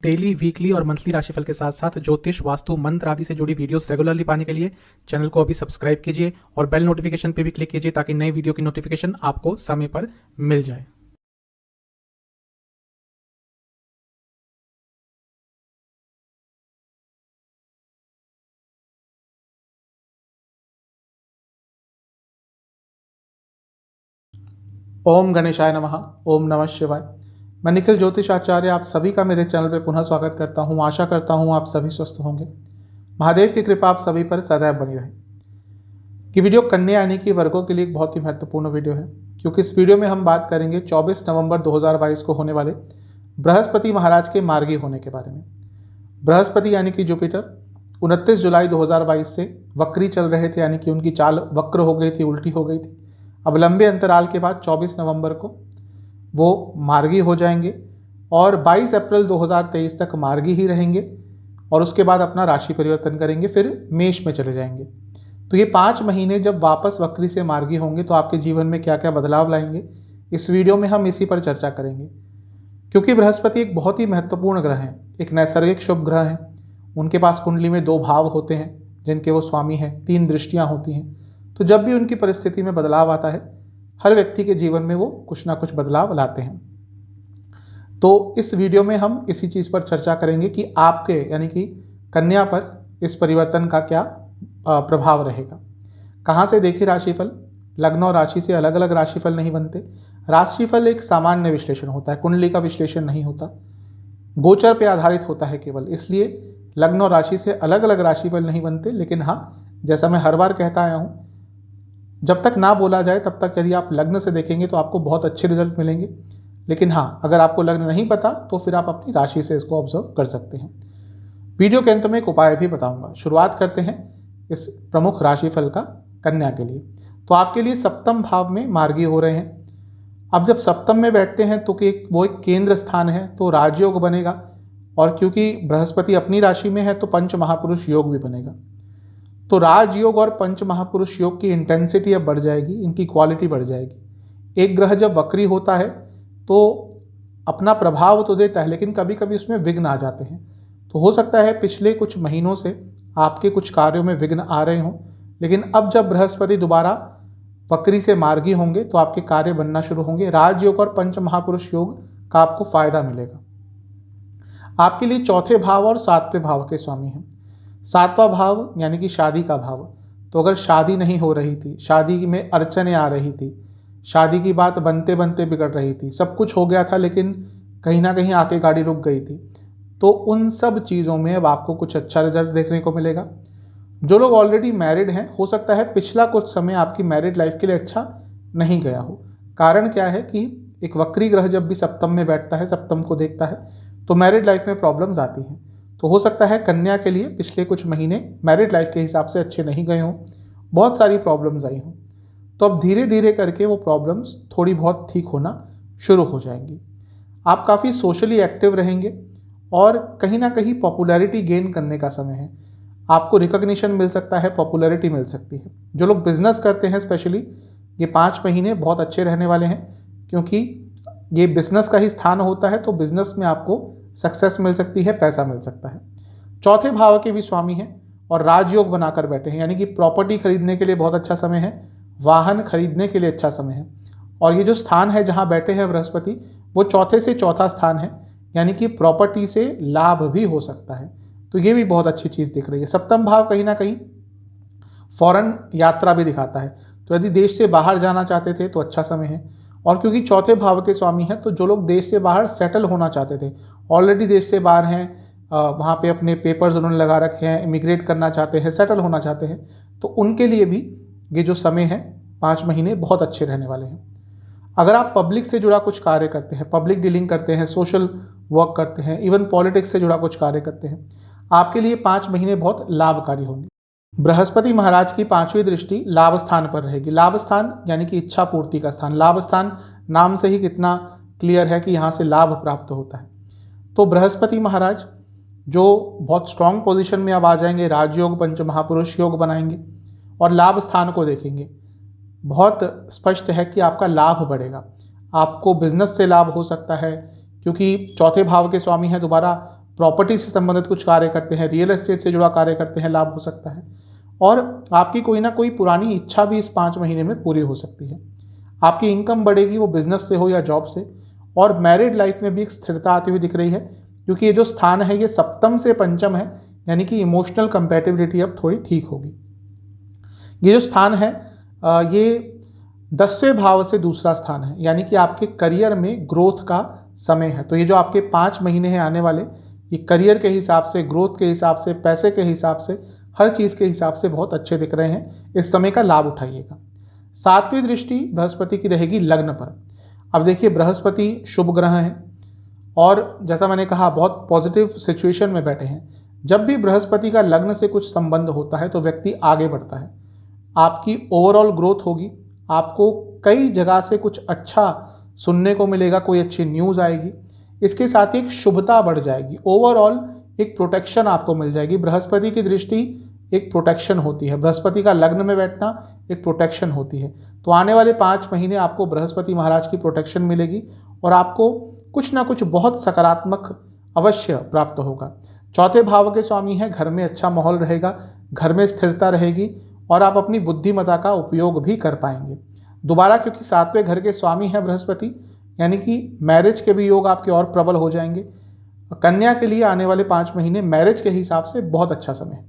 Daily, weekly और monthly राशिफल के साथ साथ ज्योतिष, वास्तु, मंत्र आदि से जुड़ी वीडियोस रेगुलरली पाने के लिए चैनल को अभी सब्सक्राइब कीजिए और बेल नोटिफिकेशन पे भी क्लिक कीजिए ताकि नई वीडियो की नोटिफिकेशन आपको समय पर मिल जाए। ओम गणेशाय नमः। ओम नमः शिवाय। मैं निखिल ज्योतिष आचार्य आप सभी का मेरे चैनल पर पुनः स्वागत करता हूं। आशा करता हूं आप सभी स्वस्थ होंगे। महादेव की कृपा आप सभी पर सदैव बनी रहे। ये वीडियो कन्या यानी कि वर्गों के लिए एक बहुत ही महत्वपूर्ण वीडियो है, क्योंकि इस वीडियो में हम बात करेंगे 24 नवंबर 2022 को होने वाले बृहस्पति महाराज के मार्गी होने के बारे में। बृहस्पति यानी कि जुपिटर 29 जुलाई 2022 से वक्री चल रहे थे, यानी कि उनकी चाल वक्र हो गई थी, उल्टी हो गई थी। अब लंबे अंतराल के बाद 24 नवंबर को वो मार्गी हो जाएंगे और 22 अप्रैल 2023 तक मार्गी ही रहेंगे और उसके बाद अपना राशि परिवर्तन करेंगे, फिर मेष में चले जाएंगे। तो ये 5 महीने जब वापस वक्री से मार्गी होंगे तो आपके जीवन में क्या क्या बदलाव लाएंगे, इस वीडियो में हम इसी पर चर्चा करेंगे। क्योंकि बृहस्पति एक बहुत ही महत्वपूर्ण ग्रह है, एक नैसर्गिक शुभ ग्रह है। उनके पास कुंडली में 2 भाव होते हैं जिनके वो स्वामी हैं, 3 दृष्टियां होती हैं। तो जब भी उनकी परिस्थिति में बदलाव आता है, हर व्यक्ति के जीवन में वो कुछ ना कुछ बदलाव लाते हैं। तो इस वीडियो में हम इसी चीज़ पर चर्चा करेंगे कि आपके यानी कि कन्या पर इस परिवर्तन का क्या प्रभाव रहेगा। कहाँ से देखिए राशिफल, लग्न और राशि से अलग अलग राशिफल नहीं बनते। राशिफल एक सामान्य विश्लेषण होता है, कुंडली का विश्लेषण नहीं होता, गोचर पे आधारित होता है केवल। इसलिए लग्न और राशि से अलग अलग राशिफल नहीं बनते। लेकिन हाँ, जैसा मैं हर बार कहता आया हूँ, जब तक ना बोला जाए तब तक यदि आप लग्न से देखेंगे तो आपको बहुत अच्छे रिजल्ट मिलेंगे। लेकिन हाँ, अगर आपको लग्न नहीं पता तो फिर आप अपनी राशि से इसको ऑब्जर्व कर सकते हैं। वीडियो के अंत में एक उपाय भी बताऊंगा। शुरुआत करते हैं इस प्रमुख राशिफल का कन्या के लिए। तो आपके लिए सप्तम भाव में मार्गी हो रहे हैं। अब जब सप्तम में बैठते हैं तो वो एक केंद्र स्थान है, तो राजयोग बनेगा। और क्योंकि बृहस्पति अपनी राशि में है तो पंच महापुरुष योग भी बनेगा। तो राजयोग और पंच महापुरुष योग की इंटेंसिटी अब बढ़ जाएगी, इनकी क्वालिटी बढ़ जाएगी। एक ग्रह जब वक्री होता है तो अपना प्रभाव तो देता है, लेकिन कभी कभी उसमें विघ्न आ जाते हैं। तो हो सकता है पिछले कुछ महीनों से आपके कुछ कार्यों में विघ्न आ रहे हों, लेकिन अब जब बृहस्पति दोबारा वक्री से मार्गी होंगे तो आपके कार्य बनना शुरू होंगे। राजयोग और पंच महापुरुष योग का आपको फायदा मिलेगा। आपके लिए चौथे भाव और 7वें भाव के स्वामी हैं। 7वां भाव यानी कि शादी का भाव। तो अगर शादी नहीं हो रही थी, शादी में अड़चनें आ रही थी, शादी की बात बनते बनते बिगड़ रही थी, सब कुछ हो गया था लेकिन कहीं ना कहीं आके गाड़ी रुक गई थी, तो उन सब चीज़ों में अब आपको कुछ अच्छा रिजल्ट देखने को मिलेगा। जो लोग ऑलरेडी मैरिड हैं, हो सकता है पिछला कुछ समय आपकी मैरिड लाइफ के लिए अच्छा नहीं गया हो। कारण क्या है कि एक वक्री ग्रह जब भी सप्तम में बैठता है, सप्तम को देखता है, तो मैरिड लाइफ में प्रॉब्लम्स आती हैं। तो हो सकता है कन्या के लिए पिछले कुछ महीने मैरिड लाइफ के हिसाब से अच्छे नहीं गए हों, बहुत सारी प्रॉब्लम्स आई हों। तो अब धीरे धीरे करके वो प्रॉब्लम्स थोड़ी बहुत ठीक होना शुरू हो जाएंगी। आप काफ़ी सोशली एक्टिव रहेंगे और कहीं ना कहीं पॉपुलैरिटी गेन करने का समय है। आपको रिकॉग्निशन मिल सकता है, पॉपुलैरिटी मिल सकती है। जो लोग बिजनेस करते हैं स्पेशली, ये 5 महीने बहुत अच्छे रहने वाले हैं, क्योंकि ये बिजनेस का ही स्थान होता है। तो बिजनेस में आपको सक्सेस मिल सकती है, पैसा मिल सकता है। चौथे भाव के भी स्वामी हैं और राजयोग बनाकर बैठे हैं, यानी कि प्रॉपर्टी खरीदने के लिए बहुत अच्छा समय है, वाहन खरीदने के लिए अच्छा समय है। और ये जो स्थान है जहाँ बैठे हैं बृहस्पति, वो चौथे से चौथा स्थान है, यानी कि प्रॉपर्टी से लाभ भी हो सकता है। तो ये भी बहुत अच्छी चीज़ दिख रही है। सप्तम भाव कहीं ना कहीं फॉरेन यात्रा भी दिखाता है। तो यदि देश से बाहर जाना चाहते थे तो अच्छा समय है। और क्योंकि चौथे भाव के स्वामी हैं, तो जो लोग देश से बाहर सेटल होना चाहते थे, ऑलरेडी देश से बाहर हैं, वहाँ पे अपने पेपर्स उन्होंने लगा रखे हैं, इमिग्रेट करना चाहते हैं, सेटल होना चाहते हैं, तो उनके लिए भी ये जो समय है 5 महीने बहुत अच्छे रहने वाले हैं। अगर आप पब्लिक से जुड़ा कुछ कार्य करते हैं, पब्लिक डीलिंग करते हैं, सोशल वर्क करते हैं, इवन पॉलिटिक्स से जुड़ा कुछ कार्य करते हैं, आपके लिए 5 महीने बहुत लाभकारी होंगे। बृहस्पति महाराज की 5वीं दृष्टि लाभ स्थान पर रहेगी। लाभ स्थान यानी कि इच्छा पूर्ति का स्थान। लाभ स्थान नाम से ही कितना क्लियर है कि यहाँ से लाभ प्राप्त होता है। तो बृहस्पति महाराज जो बहुत स्ट्रांग पोजीशन में अब आ जाएंगे, राजयोग पंच महापुरुष योग बनाएंगे और लाभ स्थान को देखेंगे। बहुत स्पष्ट है कि आपका लाभ बढ़ेगा। आपको बिजनेस से लाभ हो सकता है, क्योंकि चौथे भाव के स्वामी हैं दोबारा प्रॉपर्टी से संबंधित कुछ कार्य करते हैं, रियल एस्टेट से जुड़ा कार्य करते हैं, लाभ हो सकता है। और आपकी कोई ना कोई पुरानी इच्छा भी इस 5 महीने में पूरी हो सकती है। आपकी इनकम बढ़ेगी, वो बिजनेस से हो या जॉब से। और मैरिड लाइफ में भी एक स्थिरता आती हुई दिख रही है, क्योंकि ये जो स्थान है ये सप्तम से पंचम है, यानी कि इमोशनल कंपैटिबिलिटी अब थोड़ी ठीक होगी। ये जो स्थान है ये 10वें भाव से दूसरा स्थान है, यानी कि आपके करियर में ग्रोथ का समय है। तो ये जो आपके 5 महीने हैं आने वाले, ये करियर के हिसाब से, ग्रोथ के हिसाब से, पैसे के हिसाब से, हर चीज़ के हिसाब से बहुत अच्छे दिख रहे हैं। इस समय का लाभ उठाइएगा। 7वीं दृष्टि बृहस्पति की रहेगी लग्न पर। अब देखिए, बृहस्पति शुभ ग्रह हैं और जैसा मैंने कहा बहुत पॉजिटिव सिचुएशन में बैठे हैं। जब भी बृहस्पति का लग्न से कुछ संबंध होता है तो व्यक्ति आगे बढ़ता है, आपकी ओवरऑल ग्रोथ होगी, आपको कई जगह से कुछ अच्छा सुनने को मिलेगा, कोई अच्छी न्यूज़ आएगी। इसके साथ ही एक शुभता बढ़ जाएगी, ओवरऑल एक प्रोटेक्शन आपको मिल जाएगी। बृहस्पति की दृष्टि एक प्रोटेक्शन होती है, बृहस्पति का लग्न में बैठना एक प्रोटेक्शन होती है। तो आने वाले 5 महीने आपको बृहस्पति महाराज की प्रोटेक्शन मिलेगी और आपको कुछ ना कुछ बहुत सकारात्मक अवश्य प्राप्त होगा। 4थे भाव के स्वामी हैं, घर में अच्छा माहौल रहेगा, घर में स्थिरता रहेगी और आप अपनी बुद्धिमत्ता का उपयोग भी कर पाएंगे। दोबारा क्योंकि 7वें घर के स्वामी हैं बृहस्पति, यानी कि मैरिज के भी योग आपके और प्रबल हो जाएंगे। कन्या के लिए आने वाले 5 महीने मैरिज के हिसाब से बहुत अच्छा समय है।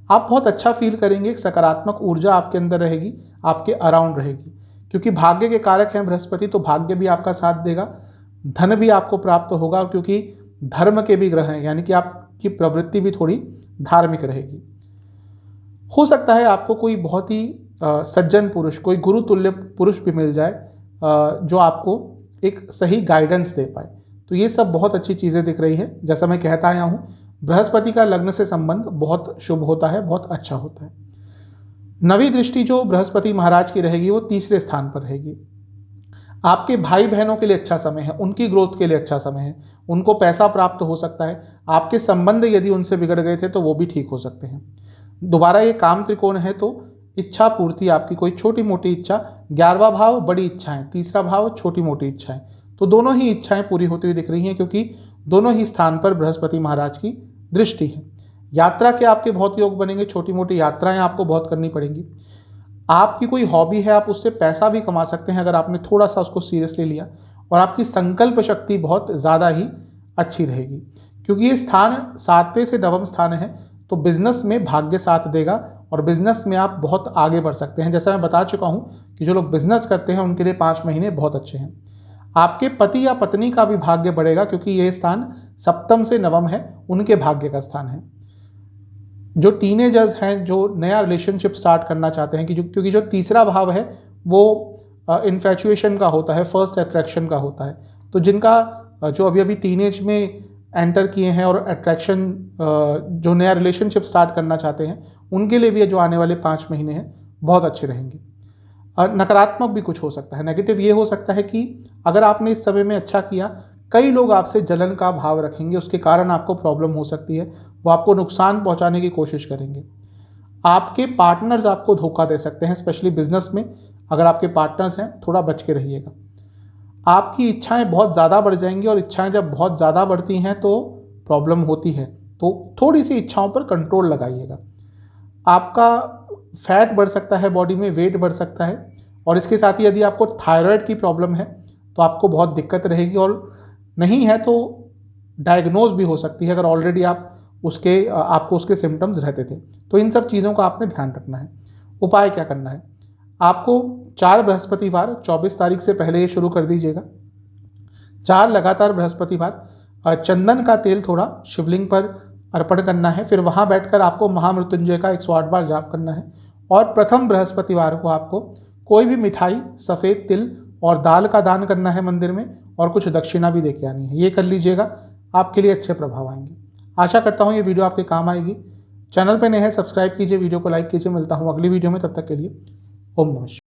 आप बहुत अच्छा फील करेंगे, एक सकारात्मक ऊर्जा आपके अंदर रहेगी, आपके अराउंड रहेगी, क्योंकि भाग्य के कारक हैं बृहस्पति, तो भाग्य भी आपका साथ देगा, धन भी आपको प्राप्त होगा। और क्योंकि धर्म के भी ग्रह हैं, यानी कि आपकी प्रवृत्ति भी थोड़ी धार्मिक रहेगी। हो सकता है आपको कोई बहुत ही सज्जन पुरुष, कोई गुरु तुल्य पुरुष भी मिल जाए जो आपको एक सही गाइडेंस दे पाए। तो ये सब बहुत अच्छी चीज़ें दिख रही है। जैसा मैं कहता आया हूँ, बृहस्पति का लग्न से संबंध बहुत शुभ होता है, बहुत अच्छा होता है। 9वीं दृष्टि जो बृहस्पति महाराज की रहेगी वो 3रे स्थान पर रहेगी। आपके भाई बहनों के लिए अच्छा समय है, उनकी ग्रोथ के लिए अच्छा समय है, उनको पैसा प्राप्त हो सकता है। आपके संबंध यदि उनसे बिगड़ गए थे तो वो भी ठीक हो सकते हैं। दोबारा ये काम त्रिकोण है तो इच्छा पूर्ति, आपकी कोई छोटी मोटी इच्छा, 11वां भाव बड़ी इच्छाएं, 3रा भाव छोटी मोटी इच्छाएं, तो दोनों ही इच्छाएं पूरी होती हुई दिख रही हैं, क्योंकि दोनों ही स्थान पर बृहस्पति महाराज की दृष्टि है। यात्रा के आपके बहुत योग बनेंगे, छोटी मोटी यात्राएं आपको बहुत करनी पड़ेंगी। आपकी कोई हॉबी है, आप उससे पैसा भी कमा सकते हैं अगर आपने थोड़ा सा उसको सीरियसली लिया। और आपकी संकल्प शक्ति बहुत ज़्यादा ही अच्छी रहेगी, क्योंकि ये स्थान 7वें से 9वें स्थान है, तो बिजनेस में भाग्य साथ देगा और बिजनेस में आप बहुत आगे बढ़ सकते हैं। जैसा मैं बता चुका हूँ कि जो लोग बिजनेस करते हैं उनके लिए 5 महीने बहुत अच्छे हैं। आपके पति या पत्नी का भी भाग्य बढ़ेगा, क्योंकि ये स्थान 7म से 9म है, उनके भाग्य का स्थान है। जो टीनेजर्स हैं, जो नया रिलेशनशिप स्टार्ट करना चाहते हैं, क्योंकि जो 3रा भाव है वो इन्फैचुएशन का होता है, फर्स्ट अट्रैक्शन का होता है। तो जिनका जो अभी टीनेज में एंटर किए हैं और अट्रैक्शन, जो नया रिलेशनशिप स्टार्ट करना चाहते हैं, उनके लिए भी जो आने वाले 5 महीने हैं बहुत अच्छे रहेंगे। नकारात्मक भी कुछ हो सकता है, नेगेटिव ये हो सकता है कि अगर आपने इस समय में अच्छा किया, कई लोग आपसे जलन का भाव रखेंगे, उसके कारण आपको प्रॉब्लम हो सकती है, वो आपको नुकसान पहुंचाने की कोशिश करेंगे। आपके पार्टनर्स आपको धोखा दे सकते हैं, स्पेशली बिजनेस में अगर आपके पार्टनर्स हैं, थोड़ा बच के रहिएगा। आपकी इच्छाएं बहुत ज़्यादा बढ़ जाएंगी और इच्छाएं जब बहुत ज़्यादा बढ़ती हैं तो प्रॉब्लम होती है, तो थोड़ी सी इच्छाओं पर कंट्रोल लगाइएगा। आपका फैट बढ़ सकता है, बॉडी में वेट बढ़ सकता है, और इसके साथ ही यदि आपको थायराइड की प्रॉब्लम है तो आपको बहुत दिक्कत रहेगी, और नहीं है तो डायग्नोज भी हो सकती है अगर ऑलरेडी आपको उसके सिम्टम्स रहते थे। तो इन सब चीज़ों का आपने ध्यान रखना है। उपाय क्या करना है, आपको 4 बृहस्पतिवार 24 तारीख से पहले ये शुरू कर दीजिएगा। 4 लगातार बृहस्पतिवार चंदन का तेल थोड़ा शिवलिंग पर अर्पण करना है, फिर वहाँ बैठकर आपको महामृत्युंजय का 108 बार जाप करना है। और प्रथम बृहस्पतिवार को आपको कोई भी मिठाई, सफ़ेद तिल और दाल का दान करना है मंदिर में, और कुछ दक्षिणा भी देके आनी है। ये कर लीजिएगा, आपके लिए अच्छे प्रभाव आएंगे। आशा करता हूँ ये वीडियो आपके काम आएगी। चैनल पर नए हैं, सब्सक्राइब कीजिए, वीडियो को लाइक कीजिए। मिलता हूँ अगली वीडियो में, तब तक के लिए ओम नमः शिवाय।